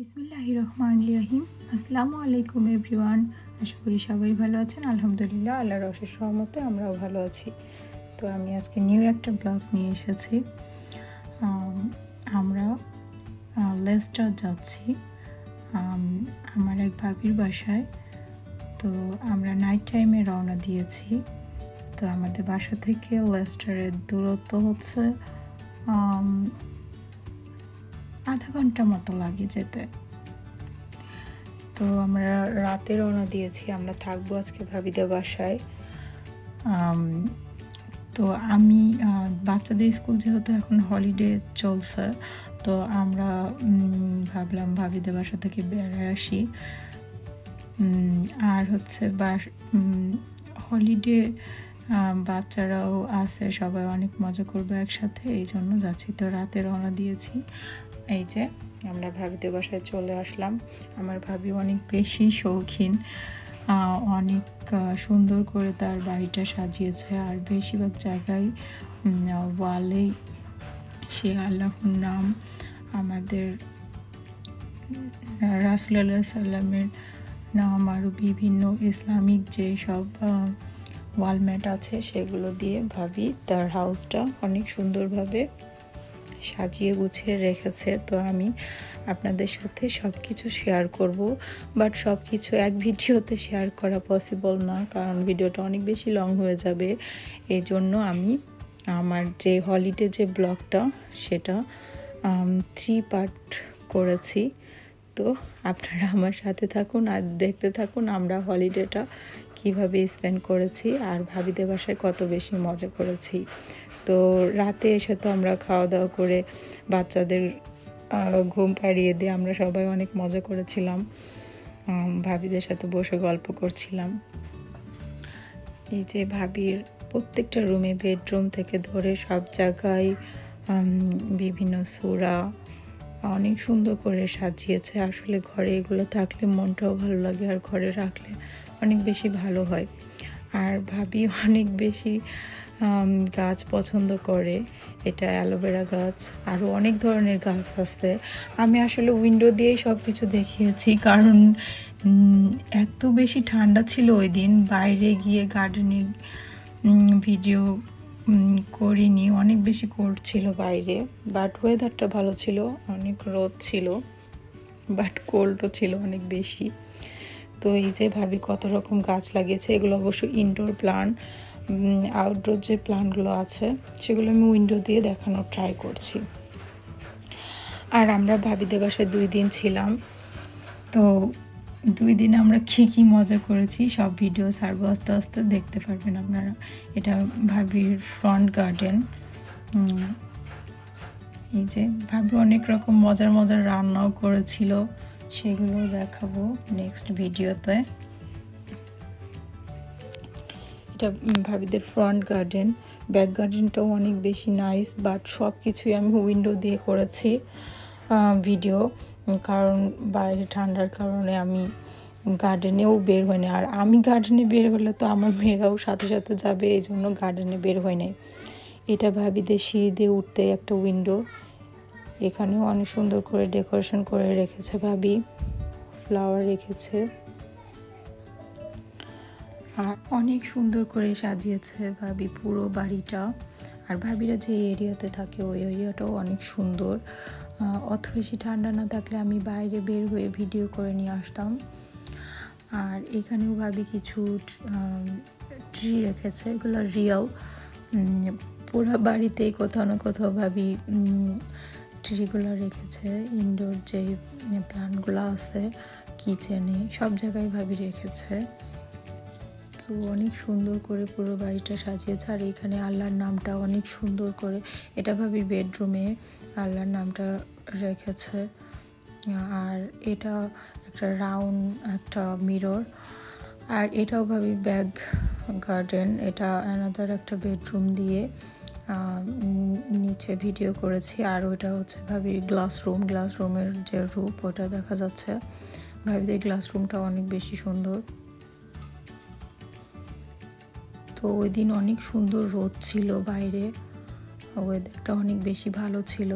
বিসমিল্লাহির রহমানির রহিম। আসসালামু আলাইকুম এভরিওয়ান। আশা করি সবাই ভালো আছেন। আলহামদুলিল্লাহ, আল্লাহর অশেষ রহমতে আমরাও ভালো আছি। তো আমি আজকে নিউ একটা ব্লগ নিয়ে এসেছি। আমরা লেস্টার যাচ্ছি আমার এক ভাবির বাসায়। তো আমরা নাইট টাইমে রওনা দিয়েছি। তো আমাদের বাসা থেকে লেস্টারের দূরত্ব হচ্ছে আধা ঘন্টা মতো লাগে যেতে। তো আমরা রাতে রওনা দিয়েছি। আমরা থাকবো আজকে ভাবিদের বাসায়। তো আমি বাচ্চাদের স্কুল যেহেতু এখন হলিডে চলছে, তো আমরা ভাবলাম ভাবিদের বাসা থেকে বেড়ায় আসি। আর হচ্ছে হলিডে বাচ্চারাও আছে, সবাই অনেক মজা করবে একসাথে, এই জন্য যাচ্ছি। তো রাতে রওনা দিয়েছি। এই যে আমরা ভাবিদের বাসায় চলে আসলাম। আমার ভাবি অনেক বেশি শৌখিন, অনেক সুন্দর করে তার বাড়িটা সাজিয়েছে। আর বেশিরভাগ জায়গায় ওয়ালেই সে আল্লাহর নাম, আমাদের রাসূলুল্লাহ সাল্লামের নাম, আরও বিভিন্ন ইসলামিক যে সব ওয়ালমেট আছে সেগুলো দিয়ে ভাবি তার হাউসটা অনেক সুন্দরভাবে সাজিয়ে গুছিয়ে রেখেছে। তো আমি আপনাদের সাথে সব কিছু শেয়ার করব, বাট সব কিছু এক ভিডিওতে শেয়ার করা পসিবল না, কারণ ভিডিওটা অনেক বেশি লং হয়ে যাবে। এই জন্য আমি আমার যে হলিডে যে ব্লগটা সেটা 3 পার্ট করেছি। তো আপনারা আমার সাথে থাকুন আর দেখতে থাকুন আমরা হলিডেটা কিভাবে স্পেন্ড করেছি আর ভাবিদের বাসায় কত বেশি মজা করেছি। তো রাতে এসে তো আমরা খাওয়া দাওয়া করে বাচ্চাদের ঘুম পাড়িয়ে দিয়ে আমরা সবাই অনেক মজা করেছিলাম, ভাবিদের সাথে বসে গল্প করছিলাম। এই যে ভাবির প্রত্যেকটা রুমে, বেডরুম থেকে ধরে সব জায়গায় বিভিন্ন সূরা অনেক সুন্দর করে সাজিয়েছে। আসলে ঘরে এগুলো থাকলে মনটাও ভালো লাগে, আর ঘরে রাখলে অনেক বেশি ভালো হয়। আর ভাবি অনেক বেশি গাছ পছন্দ করে। এটা অ্যালোভেরা গাছ, আরও অনেক ধরনের গাছ আছে। আমি আসলে উইন্ডো দিয়েই সব কিছু দেখিয়েছি, কারণ এত বেশি ঠান্ডা ছিল ওই দিন। বাইরে গিয়ে গার্ডেনিং ভিডিও করিনি, অনেক বেশি কোল্ড ছিল বাইরে, বাট ওয়েদারটা ভালো ছিল, অনেক রোদ ছিল, বাট কোল্ডও ছিল অনেক বেশি। তো এই যে ভাবি কত রকম গাছ লাগিয়েছে, এগুলো অবশ্য ইনডোর প্লান্ট। আউটডোর যে প্লান্টগুলো আছে সেগুলো আমি উইন্ডো দিয়ে দেখানোর ট্রাই করছি। আর আমরা ভাবিদের বাসায় 2 দিন ছিলাম। তো 2 দিনে আমরা কী মজা করেছি সব ভিডিও ছাড়বো, আস্তে আস্তে দেখতে পারবেন আপনারা। এটা ভাবির ফ্রন্ট গার্ডেন। এই যে ভাবি অনেক রকম মজার রান্নাও করেছিল, সেগুলো দেখাবো নেক্সট ভিডিওতে। এটা ভাবিদের ফ্রন্ট গার্ডেন। ব্যাক গার্ডেনটাও অনেক বেশি নাইস, বাট সব কিছুই আমি উইন্ডো দিয়ে করেছি ভিডিও, কারণ বাইরে ঠান্ডার কারণে আমি গার্ডেনেও বের হই না। আর আমি গার্ডেনে বের হলে তো আমার মেয়েরাও সাথে সাথে যাবে, এই জন্য গার্ডেনে বের হয় নাই। এটা ভাবিদের সিঁড়ি দিয়ে উঠতে একটা উইন্ডো, এখানেও অনেক সুন্দর করে ডেকোরেশন করে রেখেছে ভাবি, ফ্লাওয়ার রেখেছে আর অনেক সুন্দর করে সাজিয়েছে ভাবি পুরো বাড়িটা। আর ভাবিরা যে এরিয়াতে থাকে ওই এরিয়াটাও অনেক সুন্দর। অত বেশি ঠান্ডা না থাকলে আমি বাইরে বের হয়ে ভিডিও করে নিয়ে আসতাম। আর এখানেও ভাবি কিছু ট্রি রেখেছে, এগুলো রিয়েল। পুরো বাড়িতেই কোথাও না কোথাও ভাবি ট্রিগুলো রেখেছে। ইনডোর যে প্লান্টগুলো আছে কিচেনে সব জায়গায় ভাবি রেখেছে। তো অনেক সুন্দর করে পুরো বাড়িটা সাজিয়েছে। আর এখানে আল্লাহর নামটা অনেক সুন্দর করে, এটা ভাবির বেডরুমে আল্লাহর নামটা রেখেছে। আর এটা একটা রাউন্ড একটা মিরর। আর এটাও ভাবি ব্যাক গার্ডেন, এটা অ্যানাদার একটা বেডরুম দিয়ে নিচে ভিডিও করেছি। আর ওইটা হচ্ছে ভাবি গ্লাসরুমের যে রূপ ওটা দেখা যাচ্ছে। ভাবিদের গ্লাসরুমটা অনেক বেশি সুন্দর। তো ওই দিন অনেক সুন্দর রোদ ছিল বাইরে, ওয়েদারটা অনেক বেশি ভালো ছিল।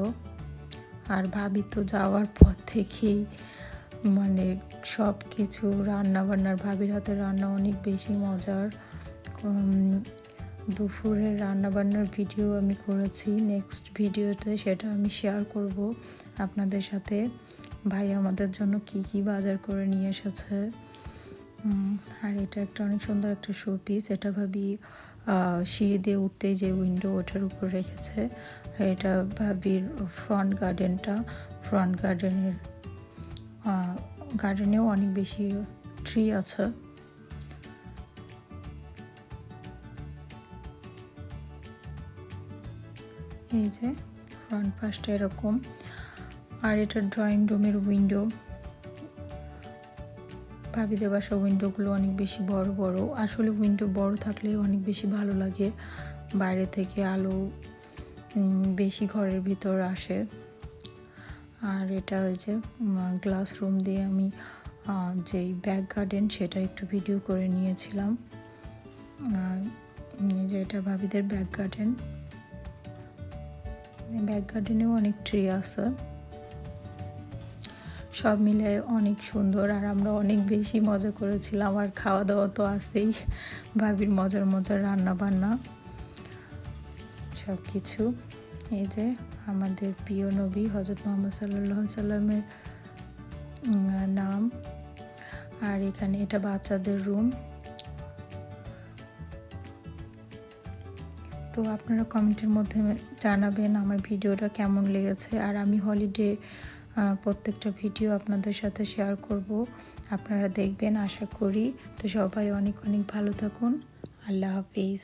আর ভাবি তো যাওয়ার পর থেকেই মানে সব কিছু রান্নাবান্নার, ভাবির হাতের রান্না অনেক বেশি মজার। দুপুরের রান্নাবান্নার ভিডিও আমি করেছি, নেক্সট ভিডিওতে সেটা আমি শেয়ার করব আপনাদের সাথে। ভাই আমাদের জন্য কি কি বাজার করে নিয়ে এসেছে। আর এটা একটা অনেক সুন্দর একটা শো পিস, এটা ভাবি সিঁড়ি দিয়ে উঠতে যে উইন্ডো ওটার উপর রেখেছে। আর এটা ভাবির ফ্রন্ট গার্ডেনটা, ফ্রন্ট গার্ডেনেও অনেক বেশি ট্রি আছে। এই যে ফ্রন্ট পাশটা এরকম। আর এটা ড্রয়িং রুমের উইন্ডো, ভাবিদের বাসার উইন্ডোগুলো অনেক বেশি বড় বড়। আসলে উইন্ডো বড় থাকলে অনেক বেশি ভালো লাগে, বাইরে থেকে আলো বেশি ঘরের ভিতর আসে। আর এটা হচ্ছে গ্লাস রুম দিয়ে আমি যেই ব্যাক গার্ডেন সেটা একটু ভিডিও করে নিয়েছিলাম। যে এটা ভাবিদের ব্যাক গার্ডেনেও অনেক ট্রি আছে। সব মিলে অনেক সুন্দর, আর আমরা অনেক বেশি মজা করেছিলাম। আর খাওয়া দাওয়া তো আছেই, ভাবির মজার রান্না বান্না সব কিছু। এই যে আমাদের প্রিয় নবী হযরত মুহাম্মদ সাল্লাল্লাহু আলাইহি সাল্লামের নাম। আর এখানে এটা বাচ্চাদের রুম। তো আপনারা কমেন্টের মধ্যে জানাবেন আমার ভিডিওটা কেমন লেগেছে। আর আমি হলিডে প্রত্যেকটা ভিডিও আপনাদের সাথে শেয়ার করব, আপনারা দেখবেন আশা করি। তো সবাই অনেক ভালো থাকুন। আল্লাহ হাফিজ।